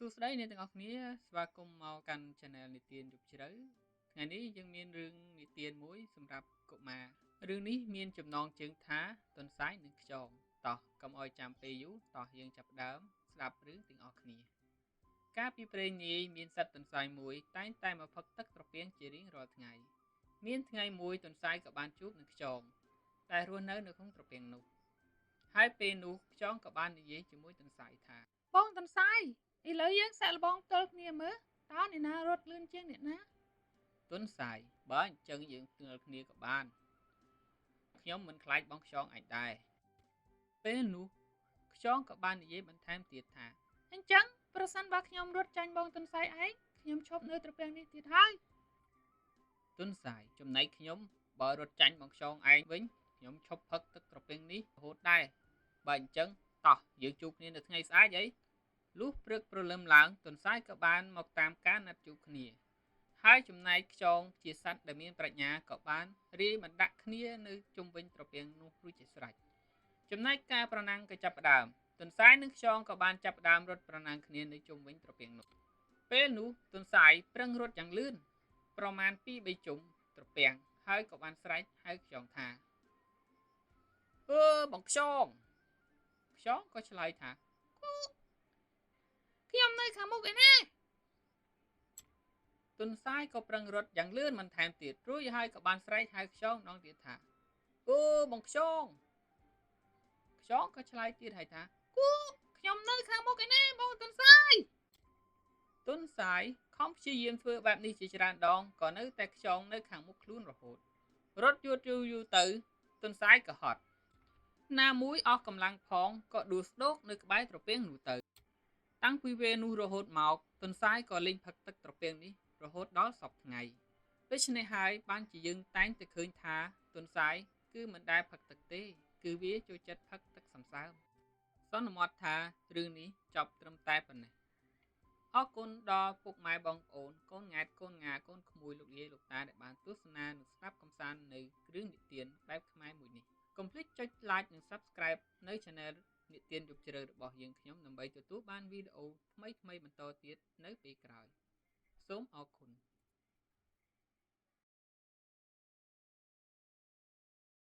សួស្តីអ្នកទាំងអស់គ្នាស្វាគមន៍មកកាន់ Channel និទានយប់ជ្រៅថ្ងៃនេះយើងមានរឿងនិទានមួយសម្រាប់កុមាររឿងនេះមានចំណងជើងថាទន្សាយនិងខ្យងតោះកុំឲ្យចាំពេលយូរតោះយើងចាប់ផ្ដើមស្ដាប់រឿងទាំងអស់គ្នាកាលពីព្រេងនាយមានសត្វទន្សាយមួយតែងតែមកផឹកទឹកត្រពាំងជារៀងរាល់ថ្ងៃមានថ្ងៃមួយទន្សាយក៏បានជួបនឹងខ្យងតែរស់នៅក្នុងត្រពាំងនោះហើយពេលនោះខ្យងក៏បាននិយាយជាមួយទន្សាយថាបងទន្សាយឥឡូវយើងសាក់លបងទល់គ្នាមើលតើអ្នកណារត់លឿនជាងអ្នកណាទន្សាយបើអញ្ចឹងយើងទល់គ្នាក៏បានខ្ញុំមិនខ្លាចបងខ្យងអញដែរពេលនោះខ្យងក៏បាននិយាយបន្ថែមទៀតថាអញ្ចឹងប្រសិនបើខ្ញុំរត់ចាញ់បងទន្សាយឯងខ្ញុំឈប់នៅត្រពាំងនេះទៀតហើយទន្សាយចំណែកខ្ញុំបើរត់ចាញ់បងខ្យងឯងវិញខ្ញុំឈប់ផឹកទឹកត្រពាំងនេះរហូតដែរបើអញ្ចឹងតោះយើងជួបគ្នានៅថ្ងៃស្អែកអីលុះព្រឹកព្រលឹមឡើងទន្សាយក៏បានមកតាមការណាត់ជួបគ្នាហើយចំណែកខ្យងជាសត្វដែលមានប្រាជ្ញាក៏បានរាយបណ្ដាក់គ្នានៅជុំវិញត្រពាំងនោះរួចជាស្រេចចំណែកការប្រណាំងក៏ចាប់ផ្ដើមទន្សាយនិងខ្យងក៏បានចាប់ផ្ដើមរត់ប្រណាំងគ្នានៅជុំវិញត្រពាំងនោះពេលនោះទន្សាយប្រឹងរត់យ៉ាងលឿនប្រមាណ 2-3 ជុំត្រពាំងហើយក៏បានស្រែកហៅខ្យងថាបងខ្យងក៏ឆ្លើយថាខ្ញុំនៅខាងមុខឯណាទន្សាយក៏ប្រឹងរត់យ៉ាងលឿនបន្ថែមទៀតរួចហើយក៏បានស្រែកហៅខ្យងម្ដងទៀតថាបងខ្យងក៏ឆ្លើយទៀតហើយថាខ្ញុំនៅខាងមុខឯណាបងទន្សាយខំព្យាយាមធ្វើបែបនេះជាច្រើនដងក៏នៅតែខ្យងនៅខាងមុខខ្លួនរហូតរត់យូរទៅទន្សាយក៏ហត់ណាមួយអស់កម្លាំងផងក៏ដួលស្ដោកនៅក្បែរត្រពាំងនោះទៅតាំងពីពេលនោះរហូតមកទន្សាយក៏លេងផឹកទឹកត្រពាំងនេះរហូតដល់សព្វថ្ងៃដូច្នេះហើយបានជាយើងតែងតែឃើញថាទន្សាយគឺមិនដែលផឹកទឹកទេគឺវាចូលចិត្តផឹកទឹកសំសើមសន្មតថារឿងនេះចប់ត្រឹមតែប៉ុណ្ណេះអរគុណដល់ពុកម៉ែបងប្អូនកូនង៉ែតកូនងាកូនក្មួយលោកយាយលោកតាដែលបានទស្សនានិងស្ដាប់កំសាន្តនៅរឿងនិទានបែបខ្មែរមួយនេះកុំភ្លេចចុច like និង Subscribe នៅ Channel និទានយប់ជ្រៅរបស់យើងខ្ញុំដើម្បីទទួលបានវីដេអូថ្មីៗបន្តទៀតនៅពេលក្រោយសូមអរគុណ